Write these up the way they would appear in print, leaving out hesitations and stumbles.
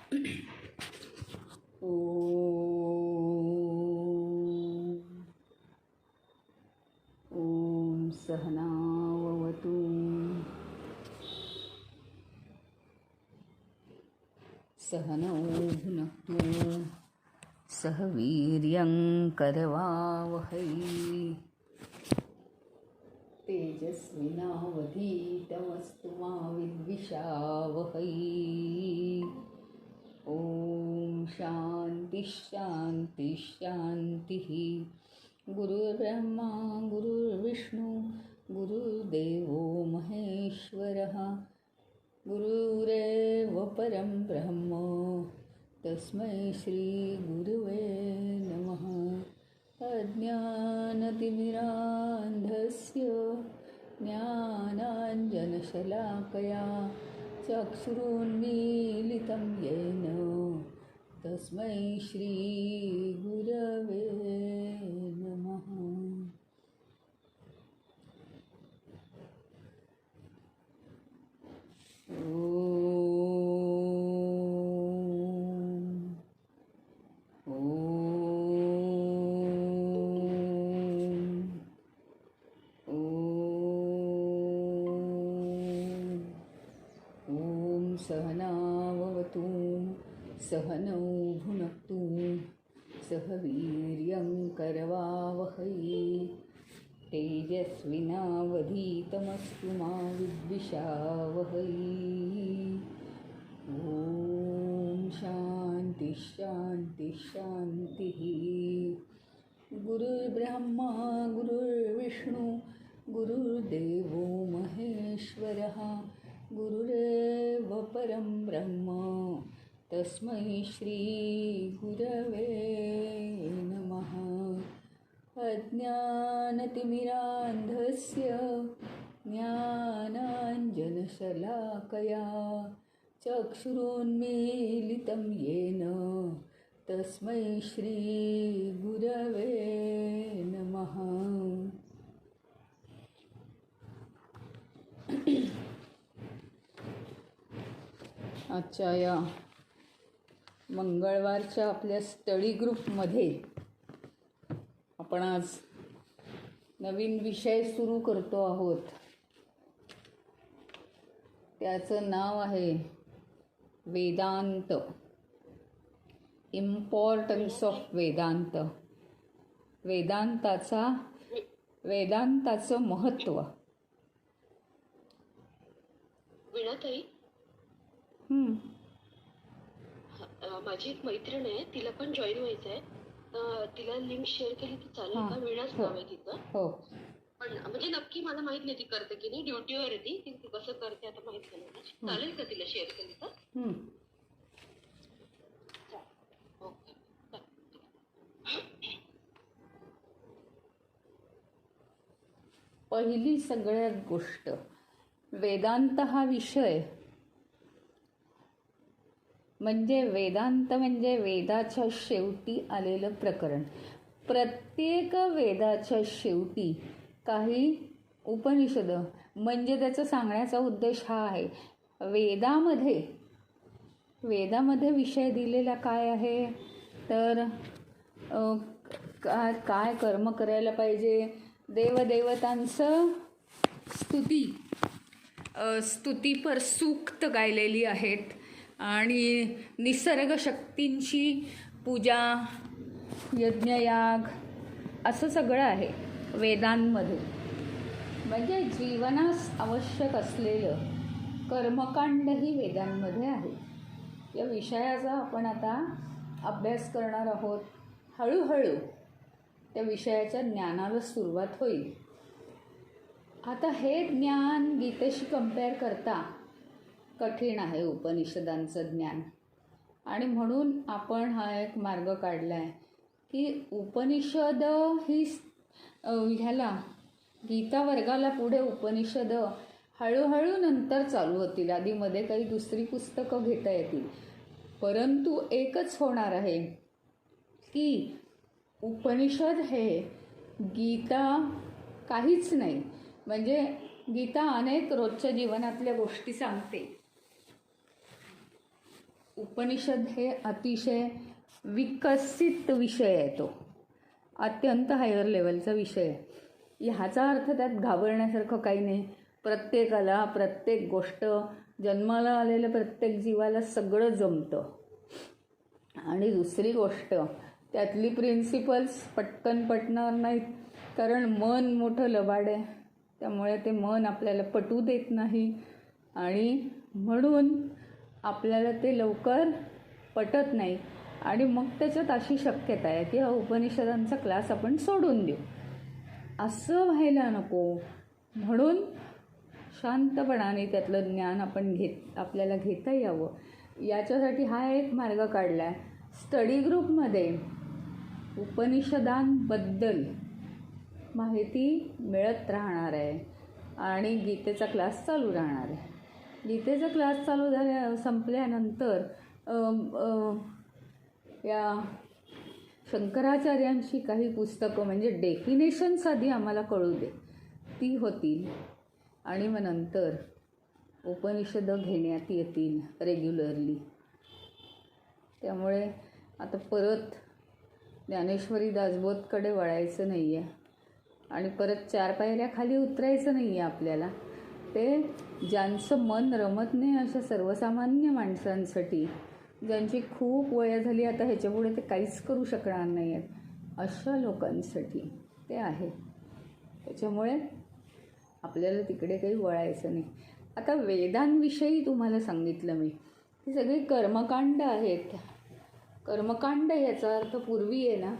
ॐ सहनावतु सहनौ भुनक्तु सह वीर्यं करवावहै तेजस्विनावधीतमस्तु मा विद्विषावहै। ॐ शान्ति शान्ति शान्तिः। गुरुर्ब्रह्मा गुरुर्विष्णु गुरुर्देवो महेश्वरः गुरुरेव परं ब्रह्म तस्मै श्री गुरुवे नमः। अज्ञानतिमिरान्धस्य ज्ञानाञ्जनशलाकया चक्षुरुन्मीलितं येन तस्मै श्री गुरवे नमः। सहनावतु सहनौ भुनक्तु सह वीर्यं करवावहै तेजस्विनावधीतमस्तु मा विद्विषावहै। ॐ शान्ति शान्ति शान्तिः। गुरुर्ब्रह्मा गुरुर्विष्णु गुरुर्देवो महेश्वरः गुरुरेव परं ब्रह्म तस्मै श्री गुरवे नमः। अज्ञानतिमिरान्धस्य ज्ञानाञ्जनशलाकया चक्षुरुन्मीलितं येन तस्मै श्री गुरवे नमः। आजच्या या मंगळवारच्या आपल्या स्टडी ग्रुपमध्ये आपण आज नवीन विषय सुरू करतो आहोत. त्याचं नाव आहे वेदांत, इम्पॉर्टन्स ऑफ वेदांत. वेदांताचं महत्त्व. वीणाताई, माझी एक मैत्रीण आहे, तिला पण जॉईन व्हायचं आहे. तिला लिंक शेअर केली तर चालेल का? वीणाच नाव आहे तिचं. हो, पण म्हणजे नक्की मला माहित नाही ती करते की नाही. ड्युटीवर आहे ती कसं करते आता माहित नाही. चालेल का तिला शेअर केली तर? ओके. पहिली सगळ्यात गोष्ट, वेदांत हा विषय म्हणजे वेदांत म्हणजे वेदाच्या शेवटी आलेलं प्रकरण. प्रत्येक वेदाच्या शेवटी काही उपनिषद म्हणजे त्याचा सांगण्याचा उद्देश हा आहे. वेदामध्ये विषय दिलेला काय आहे तर काय कर्म करायला पाहिजे, देवदेवतांचं स्तुतीपर सूक्त गायलेली आहेत आणि निसर्ग शक्तींची पूजा, यज्ञयाग असं सगळं आहे वेदांमध्ये. म्हणजे जीवनास आवश्यक असलेलं कर्मकांडही वेदांमध्ये आहे. या विषयाचा आपण आता अभ्यास करणार आहोत. हळूहळू त्या विषयाच्या ज्ञानाला सुरुवात होईल. आता हे ज्ञान गीतेशी कंपेअर करता कठीण आहे, उपनिषदांचं ज्ञान. आणि म्हणून आपण हा एक मार्ग काढला आहे की उपनिषद ही ह्याला गीता वर्गाला पुढे उपनिषद हळूहळू नंतर चालू होतील. आधीमध्ये काही दुसरी पुस्तकं घेता येतील. परंतु एकच होणार आहे की उपनिषद हे गीता काहीच नाही. म्हणजे गीता अनेक रोजच्या जीवनातल्या गोष्टी सांगते. उपनिषद हे अतिशय विकसित विषय आहे, तो अत्यंत हायर लेवलचा विषय आहे. ह्याचा अर्थ त्यात घाबरण्यासारखं काही नाही. प्रत्येकाला प्रत्येक गोष्ट, जन्माला आलेल्या प्रत्येक जीवाला सगळं जमतं. आणि दुसरी गोष्ट, त्यातली प्रिन्सिपल्स पटकन पटणार नाहीत, कारण मन मोठं लबाड आहे. त्यामुळे ते मन आपल्याला पटू देत नाही आणि म्हणून आपल्याला ते लवकर पटत नाही. आणि मग त्याच्यात अशी शक्यता आहे की हा उपनिषदांचा क्लास आपण सोडून देऊ. असं व्हायला नको. म्हणून शांतपणाने त्यातलं ज्ञान आपल्याला घेता यावं, याच्यासाठी हा एक मार्ग काढला आहे. स्टडी ग्रुपमध्ये उपनिषदांबद्दल माहिती मिळत राहणार आहे आणि गीतेचा क्लास चालू राहणार आहे. गीतेचा क्लास चालू संपल्यानंतर या शंकराचार्यांची काही पुस्तकं, म्हणजे डेफिनेशन्स आधी आम्हाला कळू दे, ती होतील. आणि मग नंतर उपनिषदं घेण्यात येतील रेग्युलरली. त्यामुळे आता परत ज्ञानेश्वरी दासबोधकडे वळायचं नाही आहे आणि परत 4 पायऱ्या खाली उतरायचं नाही आहे आपल्याला. ते ज्यांचं मन रमत नाही अशा सर्वसामान्य माणसांसाठी, ज्यांची खूप वय झाली आता ह्याच्यापुढे ते काहीच करू शकणार नाही आहेत, अशा लोकांसाठी ते आहे. त्याच्यामुळे आपल्याला तिकडे काही वळायचं नाही. आता वेदांविषयी तुम्हाला सांगितलं मी, ही सगळी कर्मकांड आहेत. कर्मकांड याचा अर्थ पूर्वी आहे ना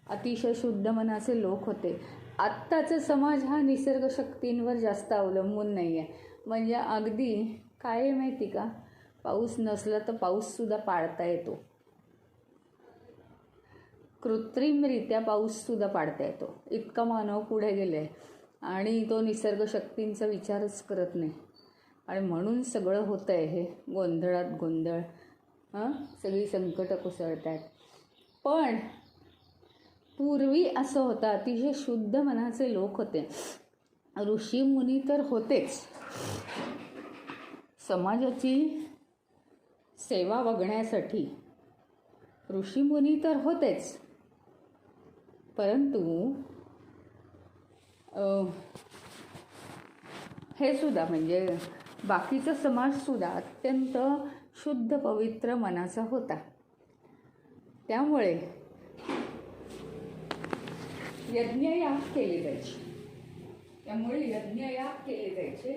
अतिशय शुद्ध मनाचे लोक होते. आत्ताचा समाज हा निसर्ग शक्तींवर जास्त अवलंबून नाही आहे. म्हणजे अगदी काय आहे माहिती का, पाऊस नसला तर पाऊससुद्धा पाळता येतो, कृत्रिमरित्या पाऊससुद्धा पाडता येतो. इतका मानव पुढे गेले आहे आणि तो निसर्ग शक्तींचा विचारच करत नाही. आणि म्हणून सगळं होतं आहे हे गोंधळात गोंधळ, सगळी संकटं कोसळत आहेत. पण पूर्वी असं होतं, अतिशय शुद्ध मनाचे लोक होते, ऋषीमुनी तर होतेच, समाजाची सेवा बघण्यासाठी ऋषीमुनी तर होतेच, परंतु हे सुद्धा म्हणजे बाकीचा समाजसुद्धा अत्यंत शुद्ध पवित्र मनाचा होता. त्यामुळे यज्ञयाग केले जायचे.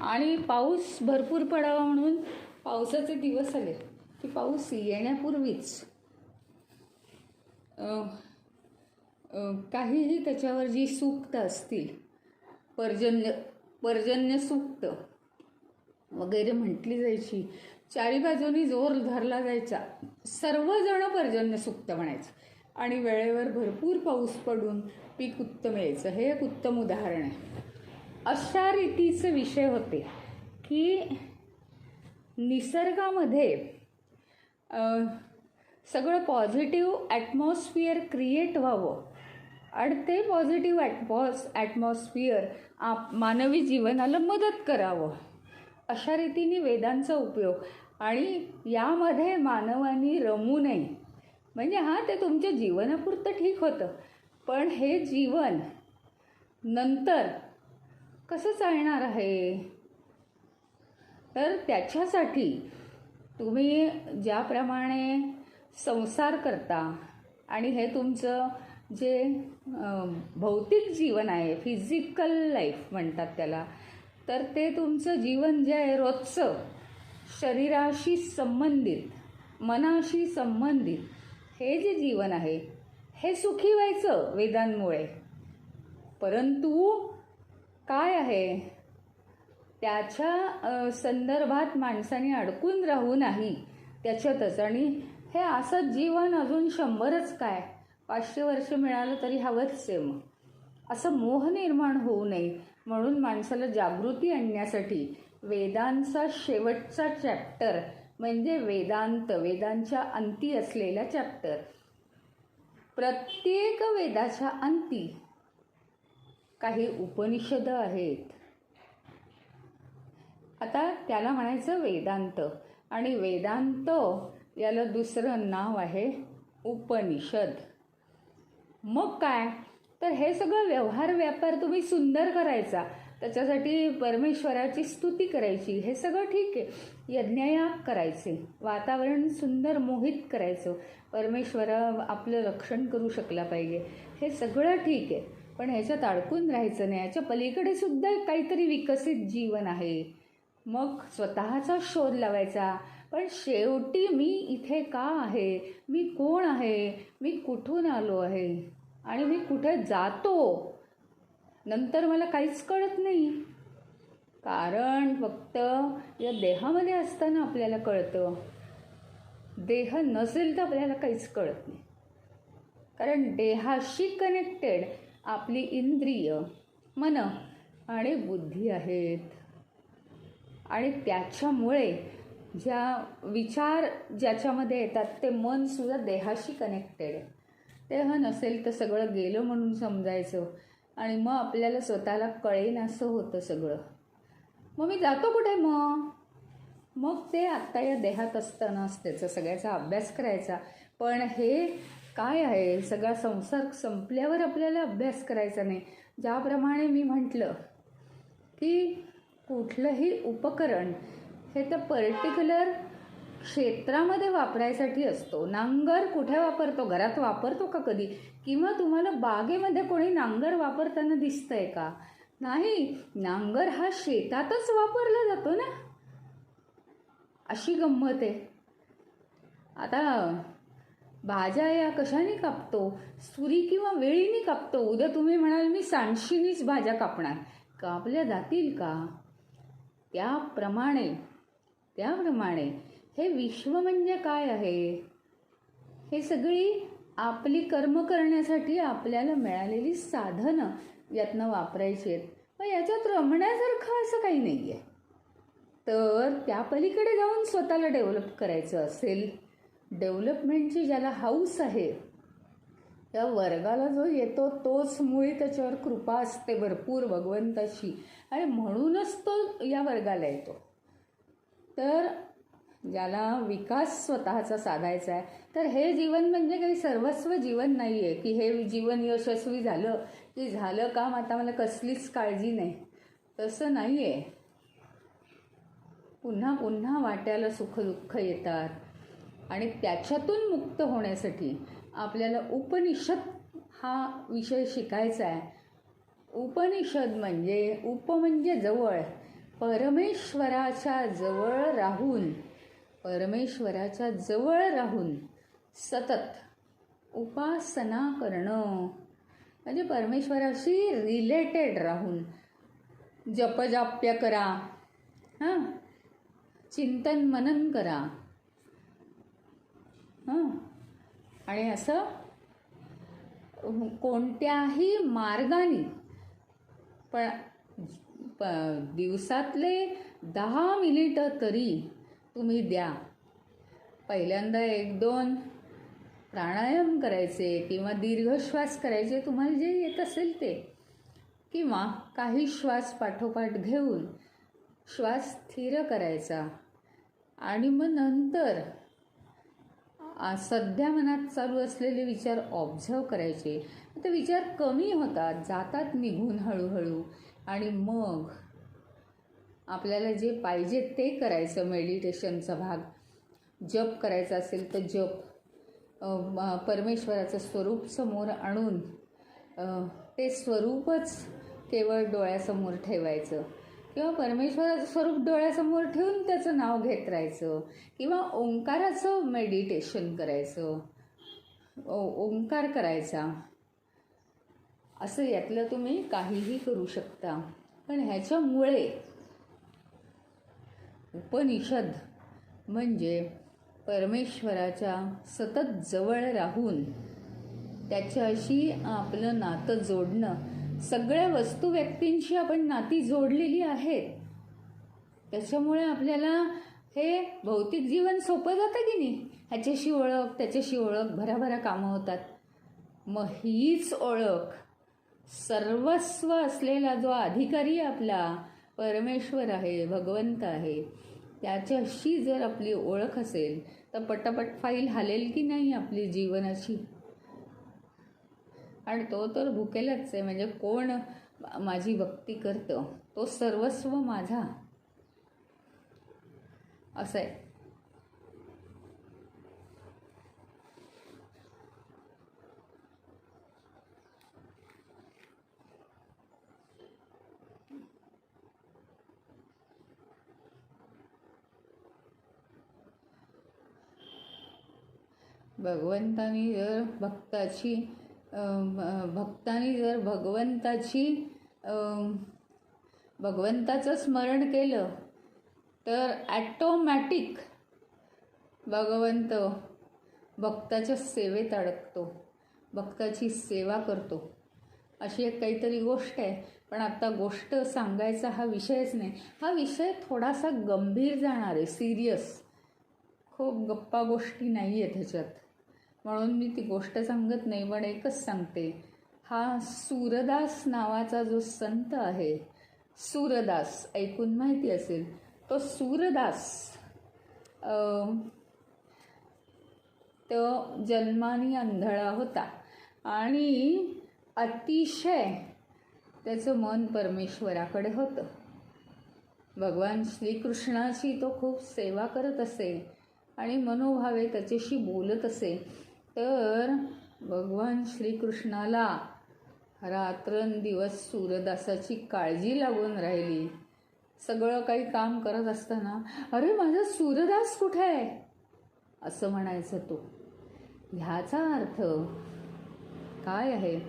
आणि पाऊस भरपूर पडावा म्हणून पावसाचे दिवस आले की पाऊस येण्यापूर्वीच काहीही त्याच्यावर जी सूक्त असतील, पर्जन्य सूक्त वगैरे म्हटली जायची, 4 बाजूनी जोर धरला जायचा, सर्वजण पर्जन्य सूक्त म्हणायचं आणि वेळेवर भरपूर पाऊस पडून पीक उत्तम यायचं. हे एक उत्तम उदाहरण आहे. अशा रीतीचे विषय होते की निसर्गामध्ये सगळं पॉझिटिव्ह ॲटमॉस्फिअर क्रिएट व्हावं आणि ते पॉझिटिव्ह ॲटमॉस्फिअर मानवी जीवनाला मदत करावं, अशा रीतीने वेदांचा उपयोग. आणि यामध्ये मानवाने रमू नये. म्हणजे ते तुमच्या जीवनापुरतं ठीक होतं, पण हे जीवन नंतर कसं चालणार आहे, तर त्याच्यासाठी तुम्ही ज्याप्रमाणे संसार करता आणि हे तुमचं जे भौतिक जीवन आहे, फिजिकल लाईफ म्हणतात त्याला, तर ते तुमचं जीवन जे आहे रोजचं, शरीराशी संबंधित, मनाशी संबंधित हे जे जीवन आहे हे सुखी व्हायचं वेदांमुळे. परंतु काय आहे, त्याच्या संदर्भात माणसाने अडकून राहू नाही त्याच्यातच. आणि हे असं जीवन अजून 100च काय 500 वर्ष मिळालं तरी हवंच आहे. मग असं मोह निर्माण होऊ नये म्हणून माणसाला जागृती आणण्यासाठी वेदांचा शेवटचा चॅप्टर म्हणजे वेदांत, वेदांच्या अंती असलेला चॅप्टर. प्रत्येक वेदाच्या अंती काही उपनिषद आहेत. आता त्याला म्हणायचं वेदांत, आणि वेदांत याला दुसरं नाव आहे उपनिषद. मग काय तर हे सगळं व्यवहार व्यापार तुम्ही सुंदर करायचा, त्याच्यासाठी परमेश्वराची स्तुती करायची, हे सगळं ठीक आहे. यज्ञयाग करायचे, वातावरण सुंदर मोहित करायचं, परमेश्वरा आपलं रक्षण करू शकला पाहिजे, हे सगळं ठीक आहे. पण ह्याच्यात अडकून राहायचं नाही. याच्या पलीकडे सुद्धा काहीतरी विकसित जीवन आहे. मग स्वतःचा शोध लावायचा. पण शेवटी मी इथे का आहे, मी कोण आहे, मी कुठून आलो आहे आणि मी कुठे जातो, नंतर मला काहीच कळत नाही. कारण फक्त या देहामध्ये असताना आपल्याला कळतं. देह नसेल तर आपल्याला काहीच कळत नाही. कारण देहाशी कनेक्टेड आपली इंद्रिय, मन आणि बुद्धी आहेत. आणि त्याच्यामुळे ज्या विचार ज्याच्यामध्ये येतात ते मनसुद्धा देहाशी कनेक्टेड आहे. देह नसेल तर सगळं गेलं म्हणून समजायचं आणि मग आपल्याला स्वतःला कळेन असं होतं सगळं. मग मी जातो कुठे? मग ते आत्ता या देहात असतानाच त्याचा सगळ्याचा अभ्यास करायचा. पण हे काय आहे, सगळा संसार संपल्यावर आपल्याला अभ्यास करायचा नाही. ज्याप्रमाणे मी म्हटलं की कुठलंही उपकरण हे त्या पर्टिक्युलर क्षेत्रामध्ये वापरायसाठी असतो. नांगर कुठे वापरतो? घरात वापरतो का कधी? किंवा तुम्हाला बागेमध्ये कोणी नांगर वापरताना दिसतंय का? नाही. नांगर हा शेतातच वापरला जातो ना. अशी गंमत आहे. आता भाज्या या कशाने कापतो? सुरी किंवा वेळीने कापतो. उद्या तुम्ही म्हणाल मी सांडशीनीच भाज्या कापणार, कापल्या जातील का? त्याप्रमाणे हे विश्व म्हणजे काय आहे? हे सगळी आपली कर्म करण्यासाठी आपल्याला मिळालेली साधनं यातनं वापरायची आहेत. पण याच्यात रमण्यासारखं असं काही नाही आहे. तर त्या पलीकडे जाऊन स्वतःला डेव्हलप करायचं असेल, डेव्हलपमेंटची ज्याला हौस आहे, त्या वर्गाला जो येतो तोच मुळी त्याच्यावर कृपा असते भरपूर भगवंताची, आणि म्हणूनच तो या वर्गाला येतो. तर ज्याला विकास स्वतःचा साधायचा आहे, तर हे जीवन म्हणजे काही सर्वस्व जीवन नाही आहे की हे जीवन यशस्वी झालं की झालं काम, आता मला कसलीच काळजी नाही, तसं नाही आहे. पुन्हा पुन्हा वाट्याला सुखदुःख येतात आणि त्याच्यातून मुक्त होण्यासाठी आपल्याला उपनिषद हा विषय शिकायचा आहे. उपनिषद म्हणजे म्हणजे जवळ, परमेश्वराच्या जवळ राहून सतत उपासना करणं, म्हणजे परमेश्वराशी रिलेटेड राहून जपजाप्य करा, चिंतन मनन करा, आणि असं कोणत्याही मार्गाने पण दिवसातले 10 मिनिटं तरी तुम्ही द्या. पहिल्यांदा 1-2 प्राणायाम करायचे किंवा दीर्घ श्वास करायचे, तुम्हाला जे येत असेल ते, किंवा काही श्वास पाठोपाठ घेऊन श्वास स्थिर करायचा आणि मग नंतर सध्या मनात चालू असलेले विचार ऑब्झर्व करायचे. ते विचार कमी होतात, जातात निघून हळूहळू, आणि मग आपल्याला जे पाहिजे ते करायचं. मेडिटेशनचा भाग, जप करायचा असेल तर जप, परमेश्वराचं स्वरूप समोर आणून ते स्वरूपच केवळ डोळ्यासमोर ठेवायचं, किंवा परमेश्वराचं स्वरूप डोळ्यासमोर ठेवून त्याचं नाव घेत राहायचं, किंवा ओंकाराचं मेडिटेशन करायचं, ओंकार करायचा. असं यातलं तुम्ही काहीही करू शकता. पण ह्याच्यामुळे उपनिषद म्हणजे परमेश्वराच्या सतत जवळ राहून त्याच्याशी आपलं नातं जोडणं. सगळ्या वस्तू व्यक्तींशी आपण नाती जोडलेली आहेत. त्याच्यामुळे आपल्याला हे भौतिक जीवन सोपं जातं की नाही. ह्याच्याशी ओळख त्याच्याशी ओळख, भराभरा कामं होतात. मग हीच ओळख सर्वस्व असलेला जो अधिकारी आपला परमेश्वर आहे, भगवंत आहे, त्याच्याशी जर आपली ओळख असेल तर पटापट फाईल हालेल की नाही आपली जीवनाची. आणि तो तर भुकेलाच आहे. म्हणजे कोण माझी भक्ती करतं तो सर्वस्व माझा, असं आहे. भगवंतानी जर भगवंताचं स्मरण केलं तर ॲटोमॅटिक भगवंत भक्ताच्या सेवेत अडकतो, भक्ताची सेवा करतो. अशी एक काहीतरी गोष्ट आहे. पण आता गोष्ट सांगायचा हा विषयच नाही. हा विषय थोडासा गंभीर जाणार आहे, सिरियस. खूप गप्पा गोष्टी नाही आहेत ह्याच्यात, म्हणून मी ती गोष्ट सांगत नाही. पण एकच सांगते, हा सूरदास नावाचा जो संत आहे, सूरदास ऐकून माहिती असेल, तो सूरदास तो जन्माने आंधळा होता आणि अतिशय त्याचं मन परमेश्वराकडे होतं. भगवान श्रीकृष्णाची तो खूप सेवा करत असे आणि मनोभावे त्याच्याशी बोलत असे. तर भगवान श्रीकृष्णाला रात्रंदिवस सूरदासाची काळजी लागून राहिली. सगळं काही काम करत असताना, अरे माझा सूरदास कुठे आहे असं म्हणायचं तो. ह्याचा अर्थ काय आहे?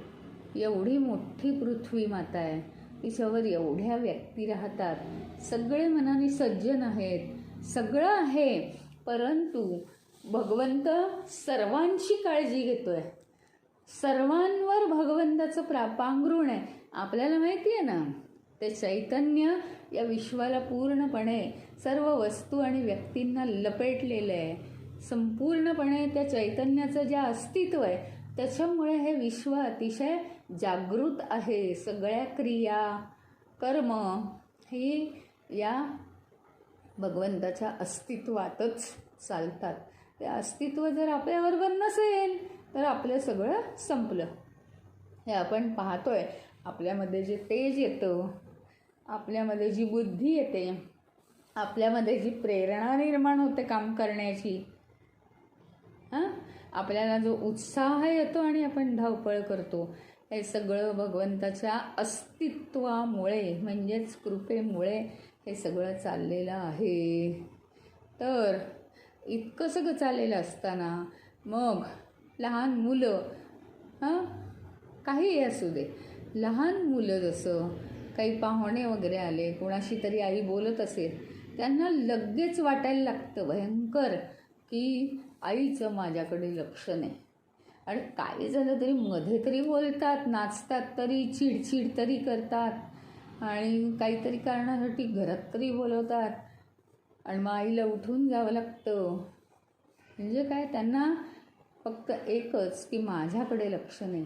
एवढी मोठी पृथ्वी माता आहे, तिच्यावर एवढ्या व्यक्ती राहतात, सगळे मनाने सज्जन आहेत, सगळं आहे, परंतु भगवंत सर्वांची काळजी घेतोय. सर्वांवर भगवंताचं पांघरुण आहे. आपल्याला माहिती आहे ना, ते चैतन्य या विश्वाला पूर्णपणे सर्व वस्तू आणि व्यक्तींना लपेटलेलं आहे. संपूर्णपणे त्या चैतन्याचं जे अस्तित्व आहे त्याच्यामुळे हे विश्व अतिशय जागृत आहे. सगळ्या क्रिया कर्म ही या भगवंताच्या अस्तित्वातच चालतात. ते अस्तित्व जर आपल्याबरोबर नसेल तर आपलं सगळं संपलं. हे आपण पाहतोय. आपल्यामध्ये जे तेज येतं, आपल्यामध्ये जी बुद्धी येते, आपल्यामध्ये जी प्रेरणा निर्माण होते काम करण्याची, आपल्याला जो उत्साह येतो आणि आपण धावपळ करतो, हे सगळं भगवंताच्या अस्तित्वामुळे म्हणजेच कृपेमुळे हे सगळं चाललेलं आहे. तर इतकं सगळं चाललेलं असताना मग लहान मुलं, काहीही असू दे, लहान मुलं जसं काही पाहुणे वगैरे आले, कोणाशी तरी आई बोलत असेल, त्यांना लगेच वाटायला लागतं भयंकर की आईचं माझ्याकडे लक्ष नाही. आणि काही झालं तरी मध्ये तरी बोलतात, नाचतात तरी, चिडचिड तरी करतात आणि काहीतरी कारणासाठी घरात तरी बोलवतात आणि मग आईला उठून जावं लागतं. म्हणजे काय, त्यांना फक्त एकच की माझ्याकडे लक्ष नाही.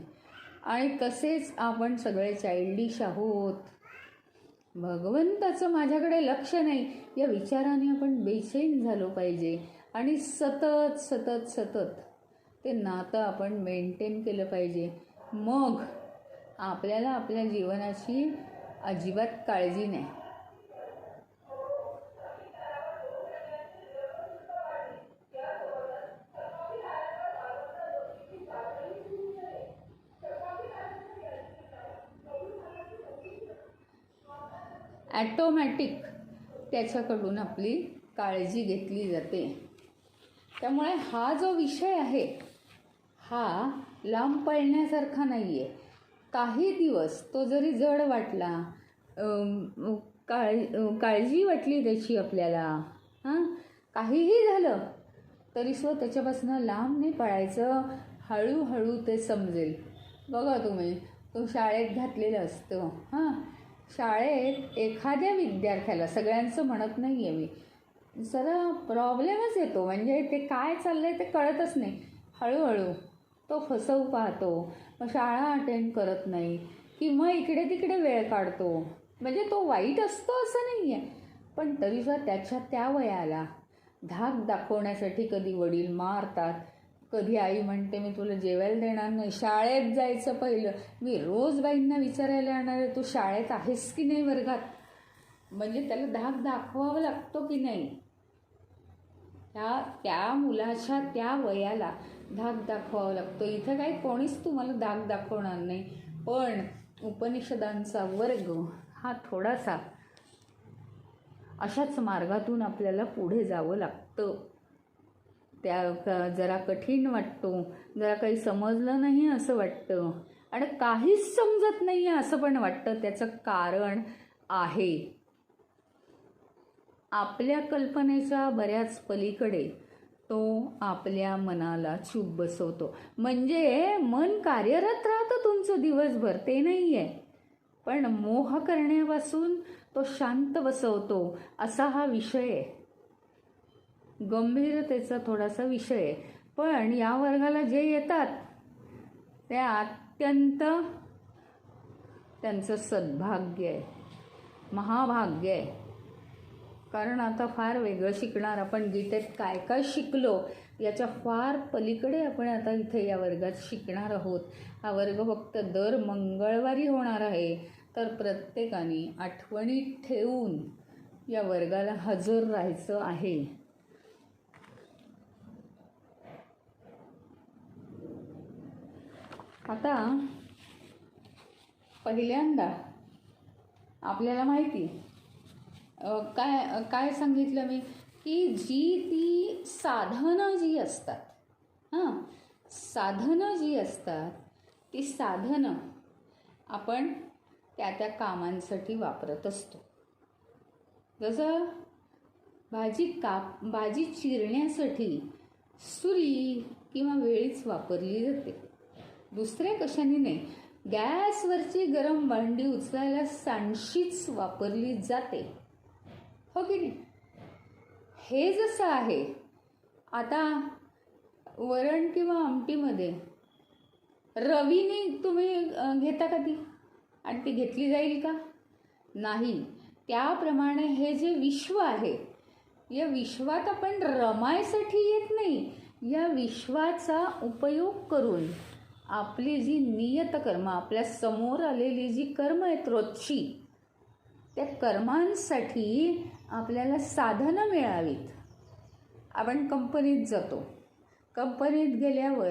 आणि तसेच आपण सगळे चाइल्डिश आहोत. भगवंताचं माझ्याकडे लक्ष नाही या विचाराने आपण बेचैन झालो पाहिजे आणि सतत सतत सतत ते नातं आपण मेंटेन केलं पाहिजे. मग आपल्याला आपल्या जीवनाची अजिबात काळजी नाही. ॲटोमॅटिक त्याच्याकडून आपली काळजी घेतली जाते. त्यामुळे हा जो विषय आहे हा लांब पळण्यासारखा नाही आहे. काही दिवस तो जरी जड वाटला, काळजी वाटली त्याची आपल्याला, काहीही झालं तरीसुद्धा त्याच्यापासून लांब नाही पळायचं. हळूहळू ते समजेल. बघा तुम्ही, तो शाळेत घातलेलं असतं. हां, शाळेत एखाद्या विद्यार्थ्याला, सगळ्यांचं म्हणत नाही आहे मी, जरा प्रॉब्लेमच येतो. म्हणजे ते काय चाललं आहे ते कळतच नाही. हळूहळू तो फसवू पाहतो, मग शाळा अटेंड करत नाही, किंवा इकडे तिकडे वेळ काढतो. म्हणजे तो वाईट असतो असं नाही आहे, पण तरीसुद्धा त्याच्या त्या वयाला धाक दाखवण्यासाठी कधी वडील मारतात, कधी आई म्हणते मी तुला जेवायला देणार नाही, शाळेत जायचं पहिलं. मी रोज बाईंना विचारायला येणार आहे, तू शाळेत आहेस की नाही वर्गात. म्हणजे त्याला धाक दाखवावा लागतो की नाही. त्या मुलाच्या त्या वयाला धाक दाखवावा लागतो. इथं काही कोणीच तुम्हाला धाक दाखवणार नाही, पण उपनिषदांचा वर्ग हा थोडासा अशाच मार्गातून आपल्याला पुढे जावं लागतं. त्या जरा कठीण वाटतो, जरा काही समजलं नाही असं वाटतं, आणि काहीच समजत नाही आहे असं पण वाटतं. त्याचं कारण आहे आपल्या कल्पनेच्या बऱ्याच पलीकडे तो आपल्या मनाला चूप बसवतो. म्हणजे मन कार्यरत राहतं तुमचं दिवसभर, ते नाही आहे, पण मोह करण्यापासून तो शांत बसवतो. असा हा विषय आहे, गंभीरतेचा थोडासा विषय आहे. पण या वर्गाला जे येतात ते अत्यंत त्यांचं सद्भाग्य आहे, महाभाग्य आहे. कारण आता फार वेगळं शिकणार. आपण गीतेत काय काय शिकलो याच्या फार पलीकडे आपण आता इथे या वर्गात शिकणार आहोत. हा वर्ग फक्त दर मंगळवारी होणार आहे, तर प्रत्येकाने आठवणीत ठेवून या वर्गाला हजर राहायचं आहे. आता पहिल्यांदा आपल्याला माहिती काय सांगितलं मी, की ती साधनं जी असतात, साधनं जी असतात ती साधनं आपण त्या कामांसाठी वापरत असतो. जसं भाजी चिरण्यासाठी सुरी किंवा वेळीच वापरली जाते, दुसऱ्या कशाने नाही. गॅसवरची गरम भांडी उचलायला सांडशीच वापरली जाते, हो की नाही. हे जसं आहे, आता वरण किंवा आमटीमध्ये रवीने तुम्ही घेता का ती, आणि ती घेतली जाईल का? नाही. त्याप्रमाणे हे जे विश्व आहे, या विश्वात आपण रमायसाठी येत नाही. या विश्वाचा उपयोग करून आपली जी नियत कर्म, आपल्या समोर आलेली जी कर्म आहेत रोजची, त्या कर्मांसाठी आपल्याला साधनं मिळावीत. आपण कंपनीत जातो, कंपनीत गेल्यावर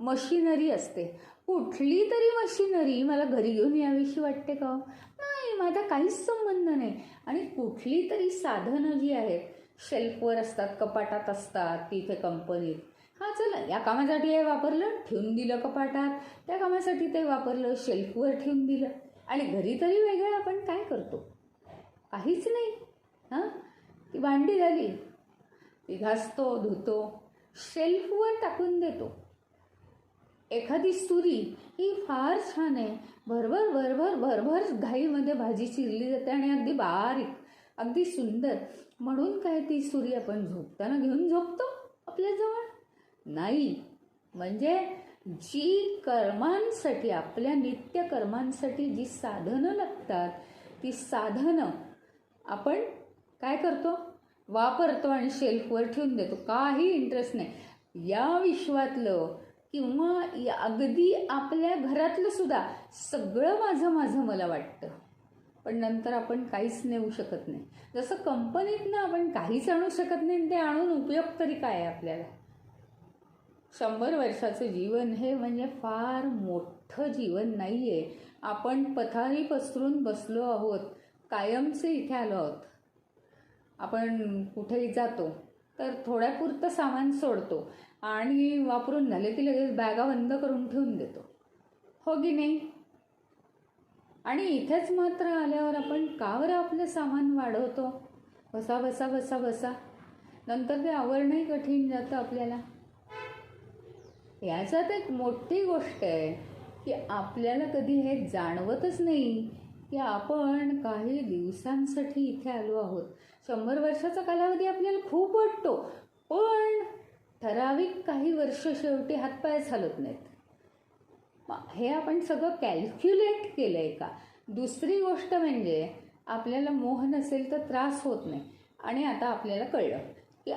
मशिनरी असते. कुठली तरी मशिनरी मला घरी घेऊन यावीशी वाटते का? नाही, माझा काहीच संबंध नाही. आणि कुठली तरी साधनं जी आहेत शेल्फवर असतात, कपाटात असतात तिथे कंपनीत. हां, चला या कामासाठी हे वापरलं, ठेवून दिलं कपाटात, त्या कामासाठी ते वापरलं, शेल्फवर ठेवून दिलं. आणि घरी तरी वेगळं आपण काय करतो? काहीच नाही. ती भांडी झाली, ती घासतो, धुतो, शेल्फवर टाकून देतो. एखादी सुरी ही फार छान आहे, भरभर भरभर भरभर घाईमध्ये भाजी चिरली जाते आणि अगदी बारीक, अगदी सुंदर. म्हणून काय ती सुरी आपण झोपताना घेऊन झोपतो आपल्याजवळ? नाही. म्हणजे जी कर्मांसाठी, आपल्या नित्यकर्मांसाठी जी साधनं लागतात, ती साधनं आपण काय करतो? वापरतो आणि शेल्फवर ठेवून देतो. काही इंटरेस्ट नाही. या विश्वातलं किंवा अगदी आपल्या घरातलं सुद्धा सगळं माझं माझं मला वाटतं, पण नंतर आपण काहीच नेऊ शकत नाही. जसं कंपनीतनं आपण काहीच आणू शकत नाही, ते आणून उपयोग तरी काय आहे आपल्याला? 100 वर्षाचं जीवन हे म्हणजे फार मोठं जीवन नाही आहे. आपण पथारी पसरून बसलो आहोत, कायमचे इथे आलो आहोत. आपण कुठेही जातो तर थोड्यापुरतं सामान सोडतो आणि वापरून झाले की लगेच बॅगा बंद करून ठेवून देतो, हो की नाही. आणि इथेच मात्र आल्यावर आपण का बरं आपलं सामान वाढवतो? बसा बसा बसा बसा. नंतर ते आवरणंही कठीण जातं आपल्याला. याच्यात एक मोठी गोष्ट आहे की आपल्याला कधी हे जाणवतच नाही की आपण काही दिवसांसाठी इथे आलो आहोत. 100 वर्षाचा कालावधी आपल्याला खूप वाटतो, पण ठराविक काही वर्ष शेवटी हातपायच हलत नाहीत. हे आपण सगळं कॅल्क्युलेट केलं आहे का? दुसरी गोष्ट म्हणजे आपल्याला मोह नसेल तर त्रास होत नाही. आणि आता आपल्याला कळलं की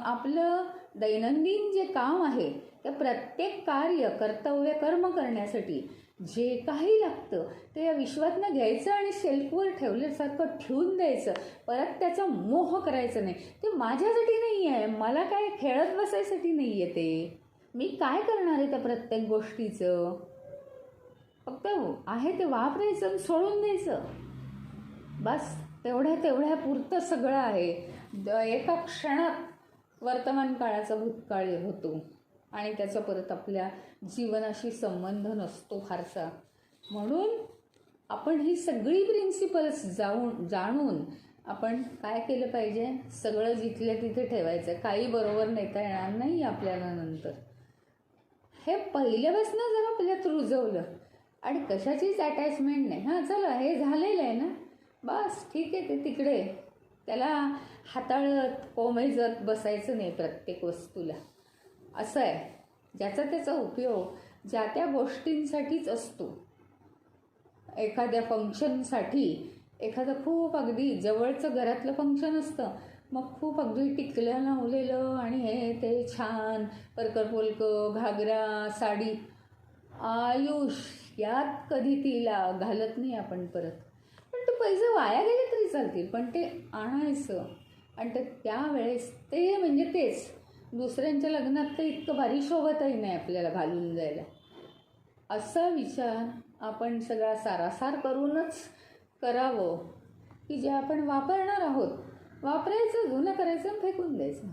आपलं दैनंदिन जे काम आहे त्या प्रत्येक कार्य, कर्तव्य, कर्म करण्यासाठी जे काही लागतं ते या विश्वातनं घ्यायचं आणि शेल्फवर ठेवल्यासारखं ठेवून द्यायचं. परत त्याचा मोह करायचा नाही. ते माझ्यासाठी नाही आहे, मला काय खेळत बसायसाठी नाही आहे. ते मी काय करणार आहे त्या प्रत्येक गोष्टीचं? फक्त आहे ते वापरायचं आणि सोडून द्यायचं, बस. तेवढ्या पुरतं सगळं आहे. एका क्षणात वर्तमान काळाचा भूतकाळ होतो आणि त्याचा परत आपल्या जीवनाशी संबंध नसतो फारसा. म्हणून आपण ही सगळी प्रिन्सिपल्स जाणून आपण काय केलं पाहिजे? सगळं जिथल्या तिथे ठेवायचं. काही बरोबर नेता येणार नाही आपल्याला नंतर. हे पहिल्यापासून जर आपल्यात रुजवलं आणि कशाचीच अटॅचमेंट नाही. हां, चला हे झालेलं आहे ना, बस ठीक आहे, ते तिकडे. त्याला हाताळत कोमेजत बसायचं नाही प्रत्येक वस्तूला. असं आहे, ज्याचा त्याचा उपयोग ज्या त्या गोष्टींसाठीच असतो. एखाद्या फंक्शनसाठी, एखादं खूप अगदी जवळचं घरातलं फंक्शन असतं, मग खूप अगदी टिकलं लावलेलं आणि हे ते छान परकर घागरा, साडी, आयुष यात कधी तिला घालत नाही आपण परत. पण ते पैसे वाया गेले तरी चालतील, पण ते आणायचं. आणि ते त्यावेळेस ते म्हणजे तेच दुसऱ्यांच्या लग्नात तर इतकं भारी शोभतही नाही आपल्याला घालून जायला. असा विचार आपण सगळा सारासार करूनच करावं की जे आपण वापरणार आहोत वापरायचं, जुनं करायचं आणि फेकून द्यायचं.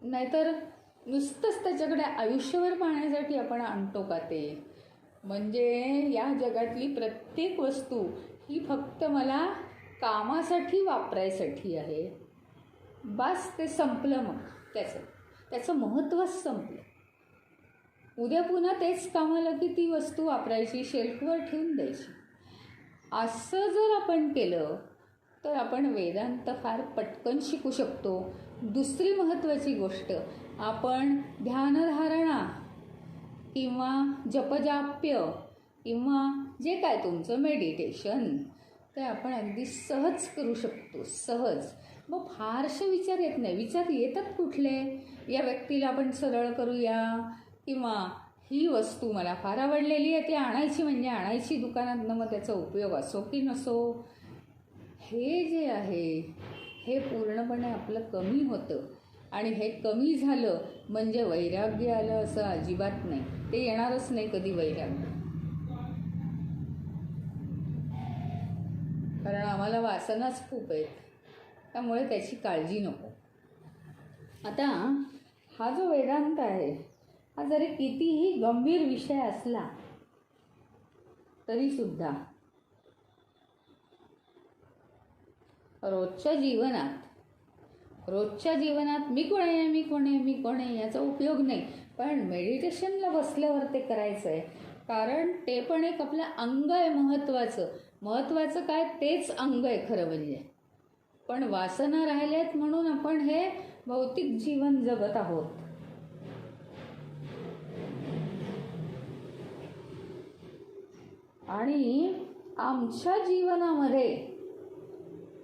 नाहीतर नुसतंच त्याच्याकडे आयुष्यभर पाहण्यासाठी आपण आणतो का ते? म्हणजे या जगातली प्रत्येक वस्तू ही फक्त मला कामासाठी वापरायसाठी आहे, बस. ते संपलं. मग त्याचं महत्त्वच संपलं. उद्या पुन्हा तेच कामाला की ती वस्तू वापरायची, शेल्फवर ठेवून द्यायची. असं जर आपण केलं तर आपण वेदांत फार पटकन शिकू शकतो. दुसरी महत्त्वाची गोष्ट, आपण ध्यानधारणा किंवा जपजाप्य किंवा जे काय तुमचं मेडिटेशन ते आपण अगदी सहज करू शकतो, सहज. मग फारसे विचार येत नाही. विचार येतात कुठले? या व्यक्तीला आपण सरळ करूया, किंवा ही वस्तू मला फार आवडलेली आहे ती आणायची म्हणजे आणायची दुकानातनं, मग त्याचा उपयोग असो की नसो. हे जे आहे हे पूर्णपणे आपलं कमी होतं. आणि हे कमी झालं म्हणजे वैराग्य आलं असं अजिबात नाही. ते येणारच नाही कधी वैराग्य, कारण आम्हाला वासनाच खूप आहेत, त्यामुळे त्याची काळजी नको. आता हा जो वेदांत आहे हा जरी कितीही गंभीर विषय असला तरीसुद्धा रोजच्या जीवनात मी कोण आहे याचा उपयोग नाही. पण मेडिटेशनला बसल्यावर ते करायचं आहे, कारण ते पण एक आपलं अंग आहे महत्त्वाचं काय तेच अंग आहे खरं म्हणजे. पण वासना राहिल्यात म्हणून आपण हे भौतिक जीवन जगत आहोत. आणि आमच्या जीवनामध्ये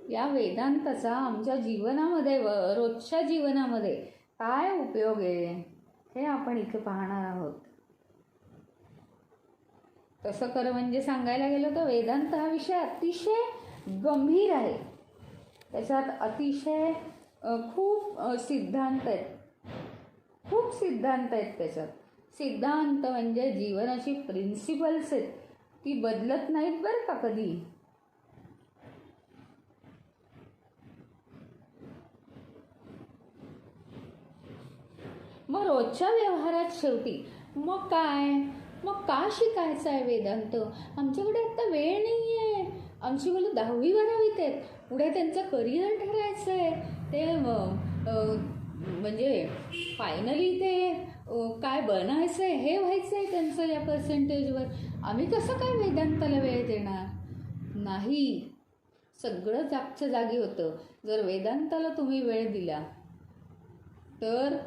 या वेदांताचा आमच्या जीवनामध्ये रोजच्या जीवनामध्ये काय उपयोग आहे हे आपण इथे पाहणार आहोत. तसं खरं म्हणजे सांगायला गेलं तर वेदांत हा विषय अतिशय गंभीर आहे. त्याच्यात अतिशय खूप सिद्धांत आहेत त्याच्यात. सिद्धांत म्हणजे जीवनाची प्रिन्सिपल्स आहेत, ती बदलत नाहीत बरं का कधी. मग रोजच्या व्यवहारात शेवटी मग का शिकायचं आहे वेदांत? आमच्याकडे आता वेळ नाही आहे, आमची मुलं 10वी 12वीत आहेत, पुढे त्यांचं करिअर ठरायचं आहे, ते म्हणजे फायनली ते काय बनायचं आहे हे व्हायचं आहे त्यांचं या पर्सेंटेजवर. आम्ही कसं काय वेदांताला वेळ देणार? नाही, सगळं जागच्या जागी होतं. जर वेदांताला तुम्ही वेळ दिला तर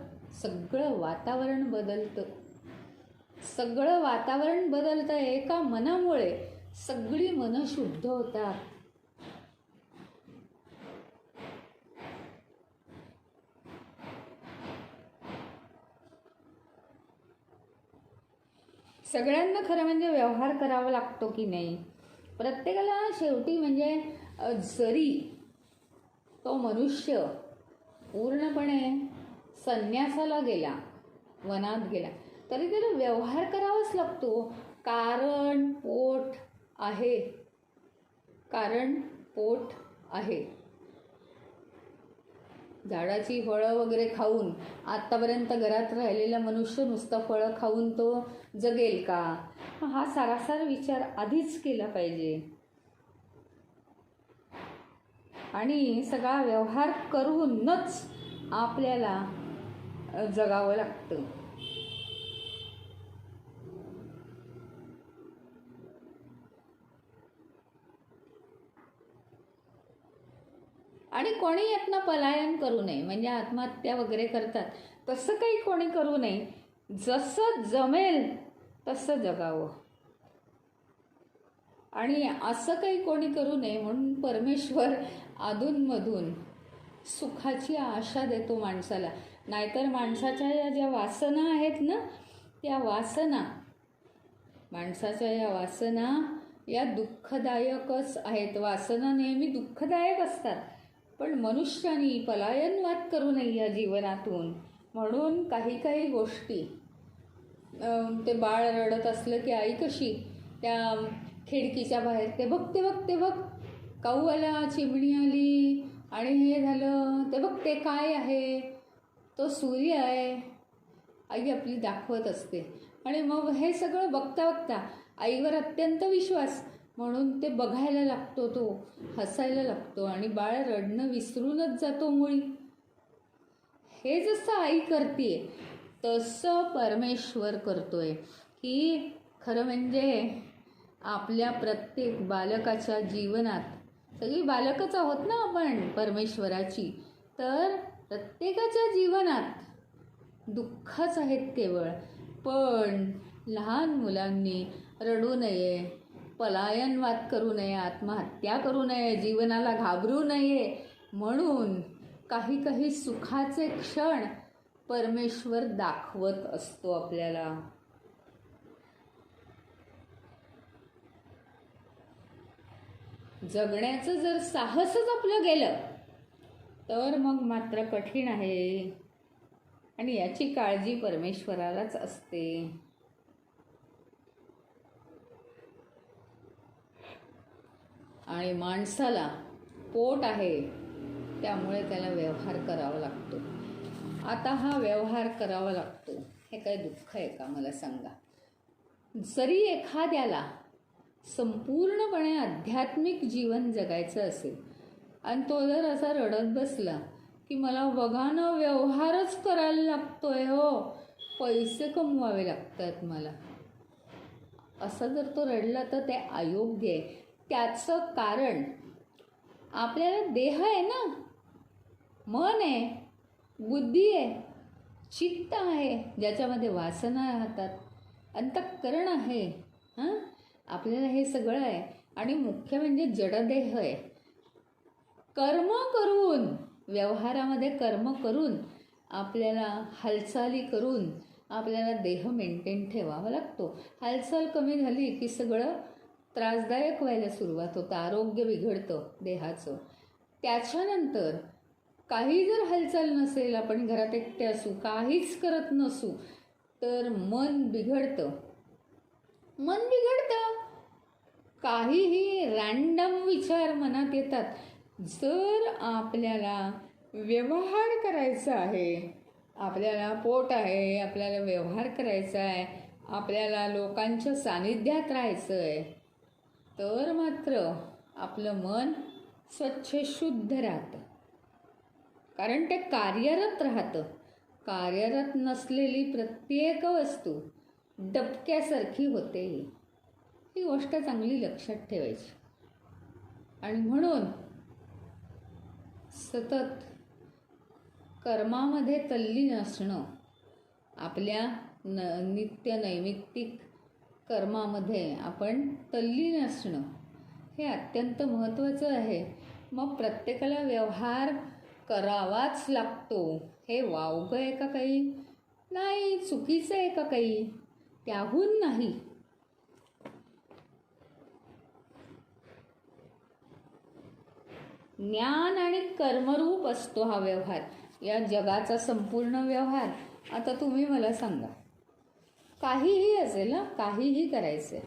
सगळं वातावरण बदलतं. सगळं वातावरण बदलतं. एका मनामुळे सगळी मनं शुद्ध होतात. सगळ्यांना खरं म्हणजे व्यवहार करावा लागतो की नाही? प्रत्येकाला शेवटी म्हणजे जरी तो मनुष्य पूर्णपणे संन्यासाला गेला, वनात गेला, तरी त्याला व्यवहार करावाच लागतो. कारण पोट आहे. कारण पोट आहे. झाडाची फळं वगैरे खाऊन आत्तापर्यंत घरात राहिलेला मनुष्य नुसतं फळं खाऊन तो जगेल का? हा सारासार विचार आधीच केला पाहिजे. आणि सगळा व्यवहार करूनच आपल्याला जगावं लागतं. आणि कोणी यातनं पलायन करू नये, म्हणजे आत्महत्या वगैरे करतात तसं काही कोणी करू नये. जसं जमेल तसं जगावं. आणि असं काही कोणी करू नये म्हणून परमेश्वर अधूनमधून सुखाची आशा देतो माणसाला. नाहीतर माणसाच्या या ज्या वासना आहेत ना, त्या वासना, माणसाच्या या वासना या दुःखदायकच आहेत. वासना नेहमी दुःखदायक असतात. पण मनुष्याने पलायनवाद करू नये या जीवनातून. म्हणून काही काही गोष्टी, ते बाळ रडत असलं की आई कशी त्या खिडकीच्या बाहेर ते बघ ते बघ ते बघ, काऊ आला, चिमणी आली आणि हे झालं, ते बघ ते काय आहे, तो सूर्य आहे, आई आपली दाखवत असते. आणि मग हे सगळं बघता बघता आईवर अत्यंत विश्वास, म्हणून ते बघायला लागतो, तो हसायला लागतो आणि बाळ रडणं विसरूनच जातो मुळी. हे जसं आई करते तसं परमेश्वर करतोय. की खरं म्हणजे आपल्या प्रत्येक बालकाच्या जीवनात, सगळी बालकच आहोत ना आपण परमेश्वराची, तर प्रत्येकाच्या जीवनात दुःखच आहेत केवळ. पण लहान मुलांनी रडू नये, पलायनवाद करू नये, आत्महत्या करू नये, जीवनाला घाबरू नये. म्हणून काही काही सुखाचे क्षण परमेश्वर दाखवत असतो आपल्याला. जगण्याचं जर साहसच आपलं गेलं तर मग मात्र कठीण आहे. आणि याची काळजी परमेश्वरालाच असते. आणि माणसाला पोट आहे त्यामुळे त्याला व्यवहार करावा लागतो. आता हा व्यवहार करावा लागतो हे काय दुःख आहे का मला सांगा? जरी एखाद्याला संपूर्णपणे आध्यात्मिक जीवन जगायचं असेल आणि तो जर असा रडत बसला की मला बघा ना व्यवहारच करायला लागतोय, हो पैसे कमवावे लागतात मला, असं जर तो रडला तर ते अयोग्य आहे. त्याचं कारण आपल्याला देह आहे ना, मन आहे, बुद्धी आहे, चित्त आहे ज्याच्यामध्ये वासना राहतात, अंतःकरण आहे. आपल्याला हे सगळं आहे. आणि मुख्य म्हणजे जडदेह आहे. कर्म करून, व्यवहारामध्ये कर्म करून, आपल्याला हालचाली करून आपल्याला देह मेंटेन ठेवावा लागतो. हालचाल कमी झाली की सगळं त्रासदायक व्हायला सुरुवात होतं, आरोग्य बिघडतं देहाचं. त्याच्यानंतर काही जर हालचाल नसेल, आपण घरात एकटे असू, काहीच करत नसू, तर मन बिघडतं. मन बिघडतं, काहीही रँडम विचार मनात येतात. जर आपल्याला व्यवहार करायचा आहे, आपल्याला पोट आहे, आपल्याला व्यवहार करायचा आहे, आपल्याला लोकांच्या सानिध्यात राहायचं आहे, तर मात्र आपलं मन स्वच्छ शुद्ध राहतं. कारण ते कार्यरत राहतं. कार्यरत नसलेली प्रत्येक वस्तू डबक्यासारखी होते. ही गोष्ट चांगली लक्षात ठेवायची. आणि म्हणून सतत कर्मामध्ये तल्लीन असणं, आपल्या नित्य नैमित्तिक कर्मामध्ये आपण तल्लीन असणं हे अत्यंत महत्त्वाचं आहे. मग प्रत्येकाला व्यवहार करावाच लागतो हे वावगं आहे का काही? नाही. चुकीचं आहे का काही? त्याहून नाही. ज्ञान आणि कर्मरूप असतो हा व्यवहार, या जगाचा संपूर्ण व्यवहार. आता तुम्ही मला सांगा, काहीही असेल ना, काहीही करायचं आहे,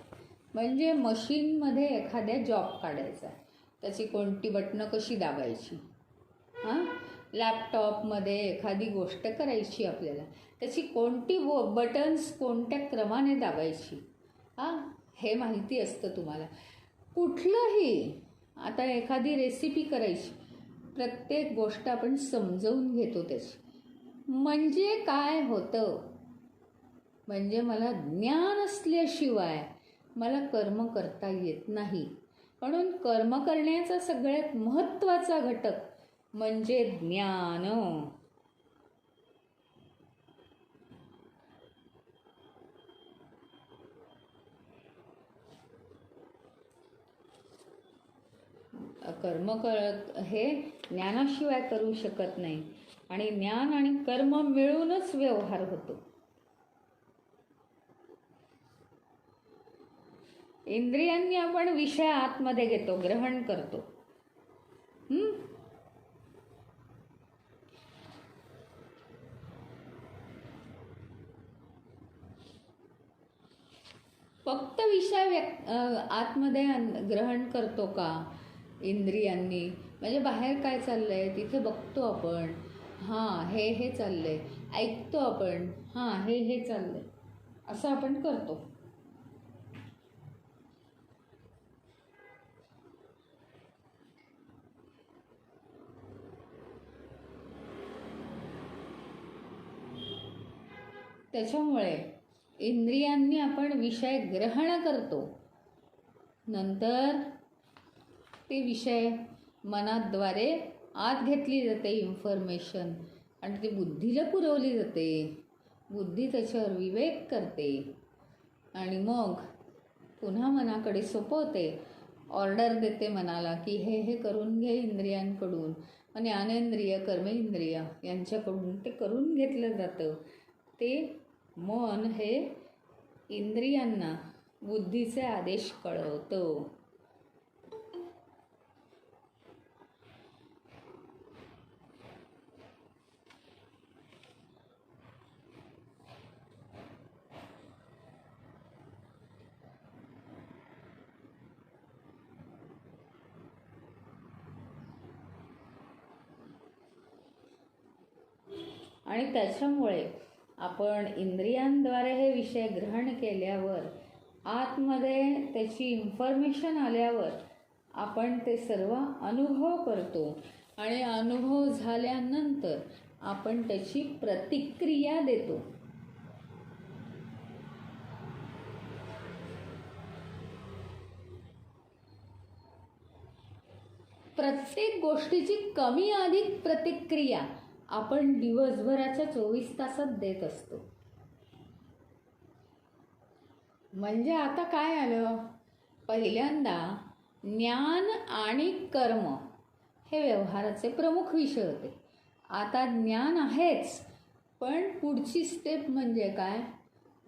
म्हणजे मशीनमध्ये एखाद्या जॉब काढायचा, त्याची कोणती बटणं कशी दाबायची, लॅपटॉपमध्ये एखादी गोष्ट करायची आपल्याला, त्याची कोणती बटन्स कोणत्या क्रमाने दाबायची, हे माहिती असतं तुम्हाला. कुठलंही, आता एखादी रेसिपी करायची, प्रत्येक गोष्ट आपण समजवून घेतो त्याची. म्हणजे काय होतं, म्हणजे मला ज्ञान असल्याशिवाय मला कर्म करता येत नाही. म्हणून कर्म करण्याचा सगळ्यात महत्त्वाचा घटक म्हणजे ज्ञान. कर्म करत हे ज्ञानाशिवाय करू शकत नाही. आणि ज्ञान आणि कर्म मिळूनच व्यवहार होतो. इंद्रियांनी आपण विषय आतमध्ये घेतो, ग्रहण करतो. फक्त विषय आतमध्ये ग्रहण करतो का इंद्रियांनी? म्हणजे बाहेर काय चाललंय तिथे बघतो आपण, हे चाललंय, ऐकतो आपण, हे चाललंय, असं आपण करतो. त्याच्यामुळे इंद्रियांनी आपण विषय ग्रहण करतो, नंतर ते विषय मनाद्वारे आत घेतली जाते इन्फॉर्मेशन, आणि ती बुद्धीला पुरवली जाते. बुद्धी त्याच्यावर विवेक करते आणि मग पुन्हा मनाकडे सोपवते, ऑर्डर देते मनाला की हे करून घे इंद्रियांकडून. आणि ज्ञानेंद्रिय कर्मेंद्रिय यांच्याकडून ते करून घेतलं जातं. ते मन हे इंद्रियांना बुद्धीचे आदेश कळवतं. आणि त्याच्यामुळे आपण इंद्रियांद्वारे हे विषय ग्रहण केल्यावर, आतमध्ये त्याची इन्फॉर्मेशन आल्यावर आपण ते सर्व अनुभव करतो. आणि अनुभव झाल्यानंतर आपण त्याची प्रतिक्रिया देतो. प्रत्येक गोष्टीची कमी अधिक प्रतिक्रिया आपण दिवसभराच्या 24 तासात देत असतो. म्हणजे आता काय आलं, पहिल्यांदा ज्ञान आणि कर्म हे व्यवहाराचे प्रमुख विषय होते. आता ज्ञान आहेच, पण पुढची स्टेप म्हणजे काय,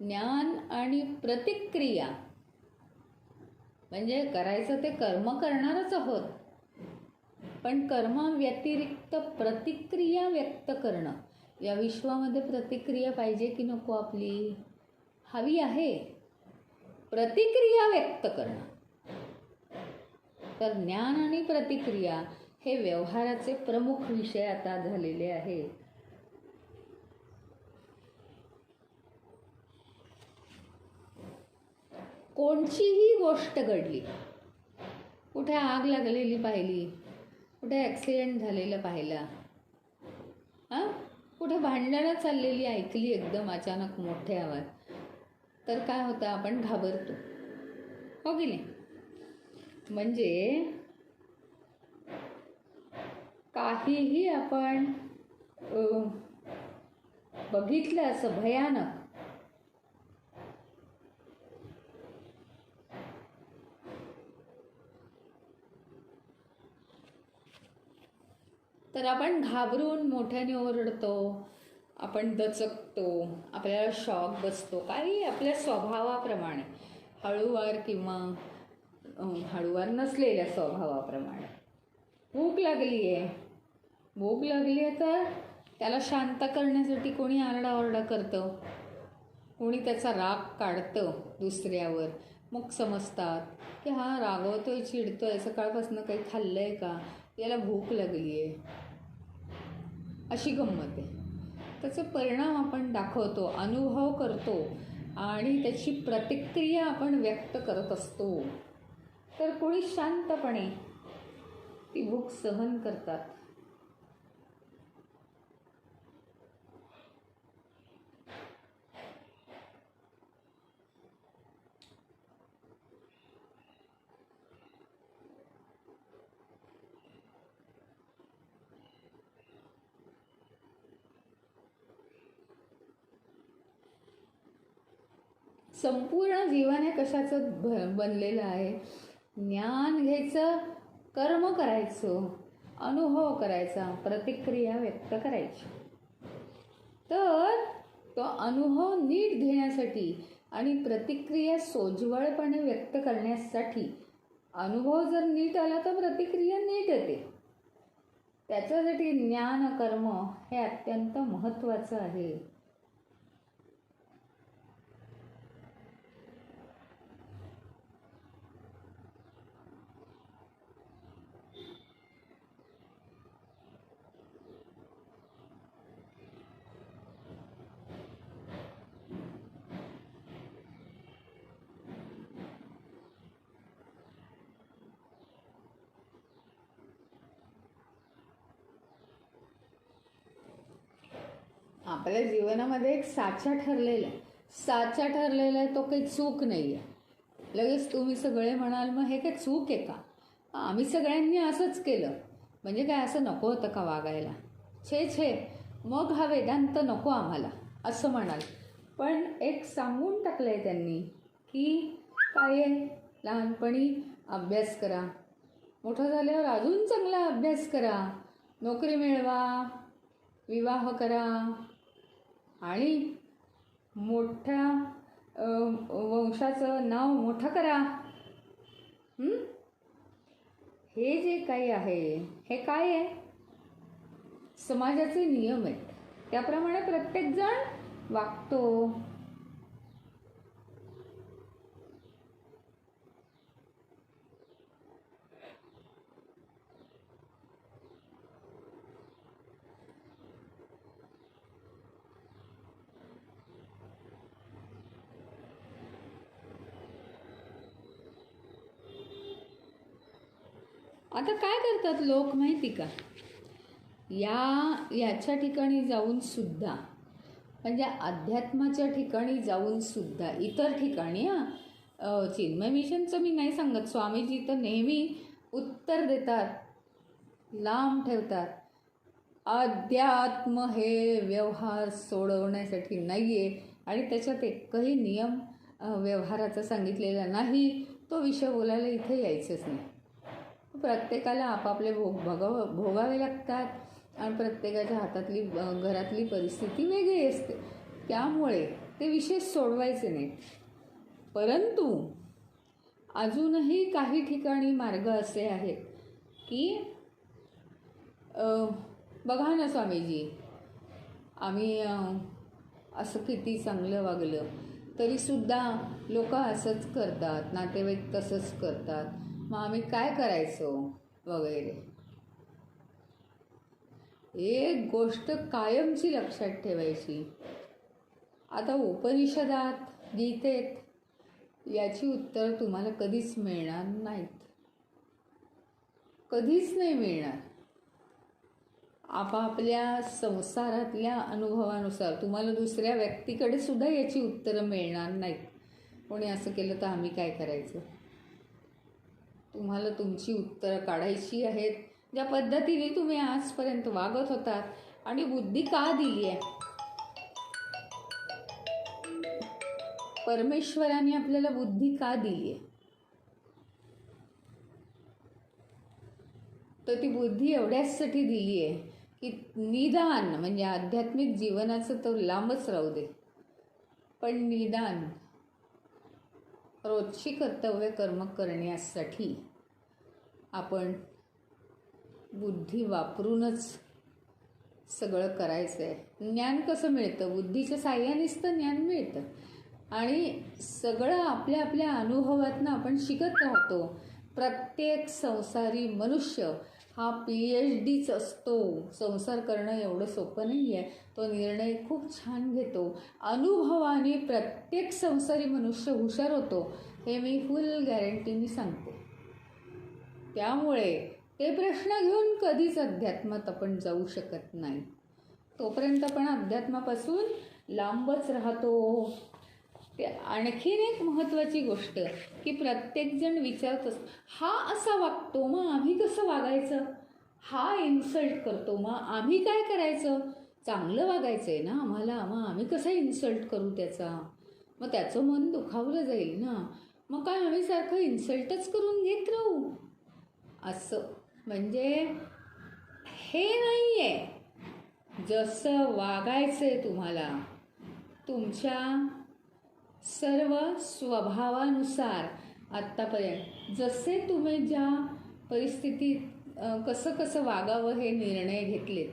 ज्ञान आणि प्रतिक्रिया. म्हणजे करायचं ते कर्म करणारच आहोत, पण कर्माव्यतिरिक्त प्रतिक्रिया व्यक्त करणं. या विश्वामध्ये प्रतिक्रिया पाहिजे की नको आपली? हवी आहे. प्रतिक्रिया व्यक्त करणं. तर ज्ञान आणि प्रतिक्रिया हे व्यवहाराचे प्रमुख विषय आता झालेले आहेत. कोणतीही गोष्ट घडली, कुठे आग लागलेली पाहिली, कुठे ॲक्सिडेंट झालेला पाहिला, हां, कुठे भांडणं चाललेली ऐकली एकदम अचानक मोठे आवाज, तर काय होतं, आपण घाबरतो, हो की नाही? म्हणजे काहीही आपण बघितलं असं भयानक, तर आपण घाबरून मोठ्याने ओरडतो, आपण दचकतो, आपल्याला शॉक बसतो, काही आपल्या स्वभावाप्रमाणे, हळूवार किंवा हळूवार नसलेल्या स्वभावाप्रमाणे. भूक लागली आहे, भूक लागली आहे, तर त्याला शांत करण्यासाठी कोणी आरडाओरडा करतं, कोणी त्याचा राग काढतं दुसऱ्यावर. मग समजतात की हा रागवतोय, चिडतोय, सकाळपासून काही खाल्लं आहे का, याला भूक लागली आहे, अशी गंमत आहे. त्याचे परिणाम आपण दाखवतो, अनुभव करतो आणि त्याची प्रतिक्रिया आपण व्यक्त करत असतो. तर कोणी शांतपणे ती भूक सहन करतात. संपूर्ण जीवन हे कशाचं बनलेलं आहे? ज्ञान घ्यायचं, कर्म करायचं, अनुभव करायचा, प्रतिक्रिया व्यक्त करायची. तर तो अनुभव नीट घेण्यासाठी आणि प्रतिक्रिया सोज्वळपणे व्यक्त करण्यासाठी, अनुभव जर नीट आला तर प्रतिक्रिया नीट येते. त्याच्यासाठी ज्ञान कर्म हे अत्यंत महत्त्वाचं आहे. आपल्या जीवनामध्ये एक साचा ठरलेला आहे, साचा ठरलेला आहे, तो काही चूक नाही आहे. लगेच तुम्ही सगळे म्हणाल, मग हे काही चूक आहे का? आम्ही सगळ्यांनी असंच केलं म्हणजे काय, असं नको होतं का वागायला? छे छे, मग हा वेदांत नको आम्हाला, असं म्हणाल. पण एक सांगून टाकलं आहे त्यांनी की काय आहे, लहानपणी अभ्यास करा, मोठं झाल्यावर अजून चांगला अभ्यास करा, नोकरी मिळवा, विवाह करा आणि मोठ्या वंशाचं नाव मोठं करा. हे जे काही आहे हे काय आहे? समाजाचे नियम आहेत, त्याप्रमाणे प्रत्येकजण वागतो. आता काय करतात लोक माहिती का? याच्या ठिकाणी जाऊन सुद्धा, म्हणजे अध्यात्माच्या ठिकाणी जाऊन सुद्धा, इतर ठिकाणी चिन्मय मिशनचं मी नाही सांगत, स्वामीजी तर नेहमी उत्तर देतात, लांब ठेवतात. अध्यात्म हे व्यवहार सोडवण्यासाठी नाही आहे आणि त्याच्यात एकही नियम व्यवहाराचा सांगितलेला नाही. तो विषय बोलायला इथे यायचंच नाही. प्रत्येकाला आपापले भोगावे लागतात आणि प्रत्येकाच्या हातातली घरातली परिस्थिती वेगळी असते, त्यामुळे ते विषय सोडवायचे नाहीत. परंतु अजूनही काही ठिकाणी मार्ग असे आहेत की बघा ना स्वामीजी, आम्ही असं किती चांगलं वागलं तरीसुद्धा लोक असंच करतात, नातेवाईक तसंच करतात, मग आम्ही काय करायचं वगैरे. एक गोष्ट कायमची लक्षात ठेवायची, आता उपनिषदात, गीतेत याची उत्तर तुम्हाला कधीच मिळणार नाहीत, कधीच नाही मिळणार. आपापल्या संसारातल्या अनुभवानुसार तुम्हाला दुसऱ्या व्यक्तीकडे सुद्धा याची उत्तरं मिळणार नाहीत. कोणी असं केलं तर आम्ही काय करायचं? तुम्हाला तुमची उत्तरं काढायची आहेत. ज्या पद्धतीने तुम्ही आजपर्यंत वागत होतात आणि बुद्धी का दिली आहे? परमेश्वराने आपल्याला बुद्धी का दिली आहे? तर ती बुद्धी एवढ्याचसाठी दिली आहे की निदान म्हणजे आध्यात्मिक जीवनाचं तर लांबच राहू दे, पण निदान रोजची कर्तव्य कर्म करण्यासाठी आपण बुद्धी वापरूनच सगळं करायचं आहे. ज्ञान कसं मिळतं? बुद्धीच्या साह्यानेच तर ज्ञान मिळतं. आणि सगळं आपल्या आपल्या अनुभवातनं आपण शिकत राहतो. प्रत्येक संसारी मनुष्य हा PhDच असतो. संसार करणं एवढं सोपं नाही आहे. तो निर्णय खूप छान घेतो. अनुभवाने प्रत्येक संसारी मनुष्य हुशार होतो, हे मी फुल गॅरंटीने सांगते. त्यामुळे ते प्रश्न घेऊन कधीच अध्यात्मात आपण जाऊ शकत नाही. तोपर्यंत आपण अध्यात्मापासून लांबच राहतो. ते आणखीन एक महत्त्वाची गोष्ट की प्रत्येकजण विचारत असतो, हा असा वागतो मग आम्ही कसं वागायचं? हा इन्सल्ट करतो मग आम्ही काय करायचं? चांगलं वागायचं आहे ना आम्हाला, मग आम्ही कसं इन्सल्ट करू त्याचा? मग त्याचं मन दुखावलं जाईल ना, मग काय आम्ही सारखं इन्सल्टच करून घेत राहू? असं म्हणजे हे नाही आहे. जसं वागायचं आहे तुम्हाला तुमच्या सर्व स्वभावानुसार आत्तापर्यंत जसे तुम्ही ज्या परिस्थितीत कसं कसं वागावं हे निर्णय घेतलेत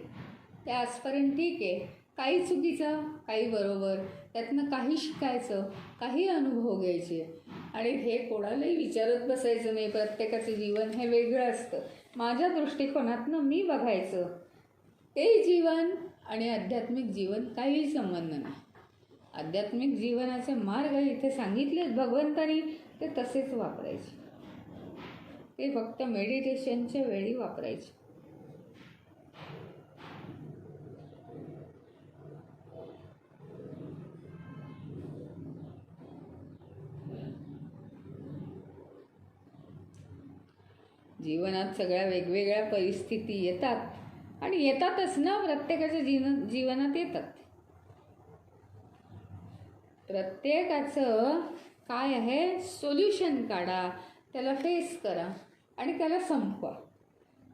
ते आजपर्यंत ठीक आहे. काही चुकीचं, काही बरोबर, त्यातनं काही शिकायचं, काही अनुभव घ्यायचे आणि हे कोणालाही विचारत बसायचं नाही. प्रत्येकाचं जीवन हे वेगळं असतं. माझ्या दृष्टिकोनातनं मी बघायचं. ते जीवन आणि आध्यात्मिक जीवन काही संबंध नाही. आध्यात्मिक जीवनाचे मार्ग इथे सांगितलेत भगवंतानी, ते तसेच वापरायचे. ते फक्त मेडिटेशनच्या वेळी वापरायचे. जीवनात सगळ्या वेगवेगळ्या परिस्थिती येतात आणि येतातच ना, प्रत्येकाच्या जीवनात येतात. प्रत्येकाचं काय आहे, सोल्युशन काढा, त्याला फेस करा आणि त्याला संपवा.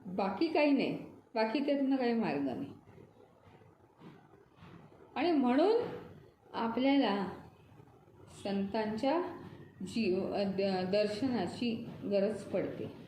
बाकी काही नाही, बाकी त्यातनं काही मार्ग नाही. आणि म्हणून आपल्याला संतांच्या दर्शनाची गरज पडते.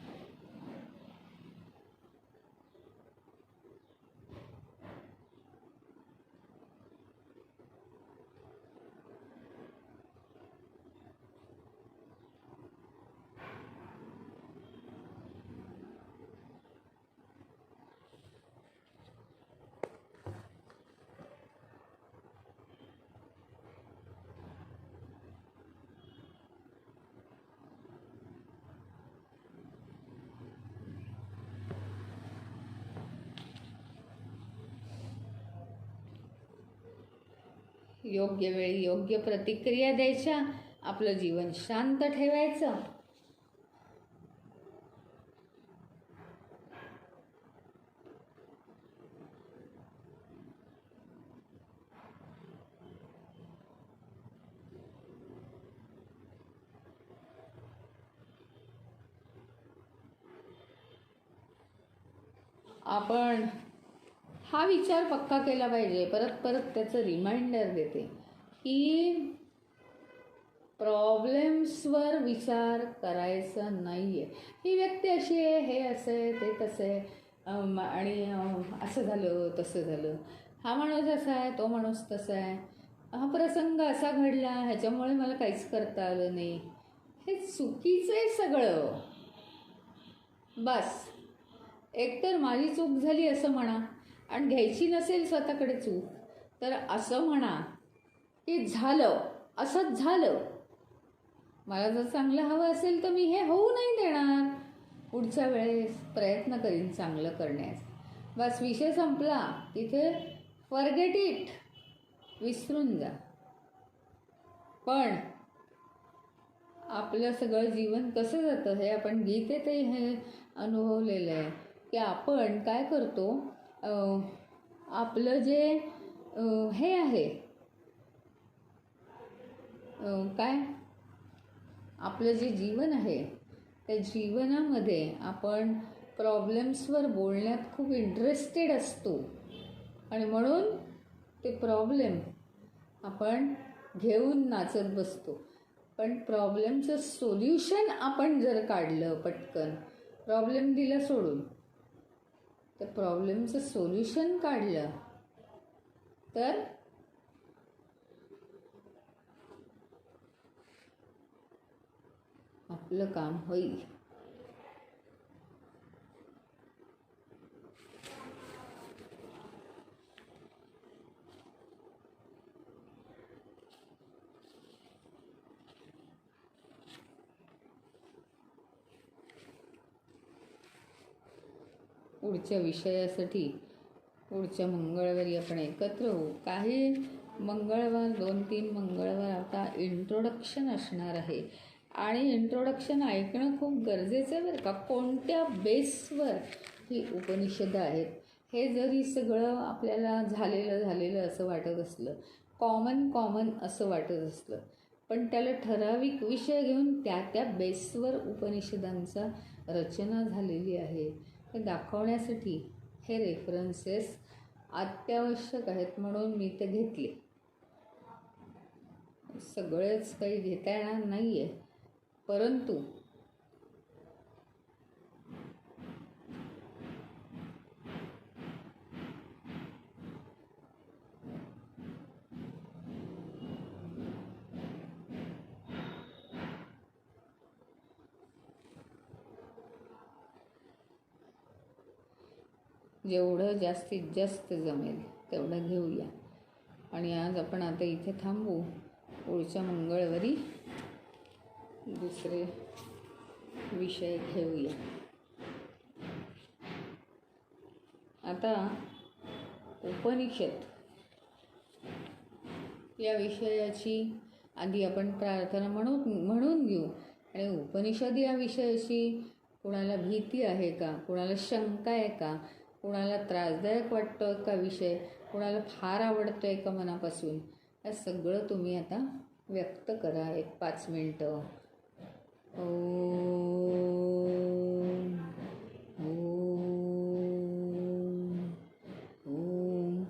योग्य वेळी योग्य प्रतिक्रिया द्यायच्या, आपलं जीवन शांत ठेवायचं. आपण हा विचार पक्का केला पाहिजे. परत परत त्याचं रिमाइंडर देते की प्रॉब्लेम्सवर विचार करायचा नाही आहे. ही व्यक्ती अशी आहे, हे असं आहे, ते तसं आहे, आणि असं झालं तसं झालं, हा माणूस असा आहे, तो माणूस तसा आहे, हा प्रसंग असा घडला, ह्याच्यामुळे मला काहीच करता आलं नाही. हे चुकीचं आहे सगळं. बस एकतर माझी चूक झाली असं म्हणा, आणि घ्यायची नसेल स्वतःकडे चूक तर असं म्हणा की झालं, असंच झालं. मला जर चांगलं हवं असेल तर मी हे होऊ नाही देणार. पुढच्या वेळेस प्रयत्न करीन चांगलं करण्याचा. बस विषय संपला. तिथे फॉरगेट इट, विसरून जा. पण आपलं सगळं जीवन कसं जातं हे आपण गीतेतही हे अनुभवलेलं आहे की आपण काय करतो, आपलं जे हे आहे, काय आपलं जे जीवन आहे त्या जीवनामध्ये आपण प्रॉब्लेम्सवर बोलण्यात खूप इंटरेस्टेड असतो आणि म्हणून ते प्रॉब्लेम आपण घेऊन नाचत बसतो. पण प्रॉब्लेमचं सोल्युशन आपण जर काढलं, पटकन प्रॉब्लेम दिला सोडून, तर प्रॉब्लेमचं सोल्युशन काढलं तर आपलं काम होईल. पुढच्या विषयासाठी पुढच्या मंगळवारी आपण एकत्र होऊ. काही मंगळवार, 2-3 मंगळवार आता इंट्रोडक्शन असणार आहे आणि इंट्रोडक्शन ऐकणं खूप गरजेचं आहे बरं का. कोणत्या बेसवर ही उपनिषदं आहेत हे जरी सगळं आपल्याला झालेलं असं वाटत असलं, कॉमन असं वाटत असलं, पण त्याला ठराविक विषय घेऊन त्या बेसवर उपनिषदांचा रचना झालेली आहे हे दाखवण्यासाठी हे रेफरन्सेस अत्यावश्यक आहेत. म्हणून मी ते घेतले. सगळेच काही घेता येणार नाही आहे, परंतु जेवढं जास्तीत जास्त जमेल तेवढं घेऊया. आणि आज आपण आता इथे थांबू. पुढच्या मंगळवारी दुसरे विषय घेऊया. आता उपनिषद या विषयाची आधी आपण प्रार्थना म्हणून घेऊ. आणि उपनिषद या विषयाची कुणाला भीती आहे का, कुणाला शंका आहे का, कुणाला त्रासदायक वाटतो का विषय, कुणाला फार आवडतो आहे का मनापासून, हे सगळं तुम्ही आता व्यक्त करा. 1-5 मिनटं. ओम ओम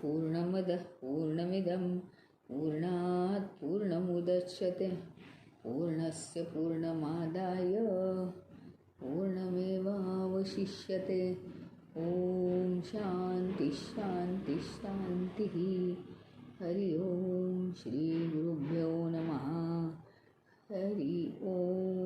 पूर्णमिदं पूर्णात् पूर्णमुदच्यते पूर्णस्य पूर्णमादाय पूर्णमेवावशिष्यते. ओम शांती शांती शांती. हरि ओम. श्री गुरुभ्यो नमः. हरि ओम.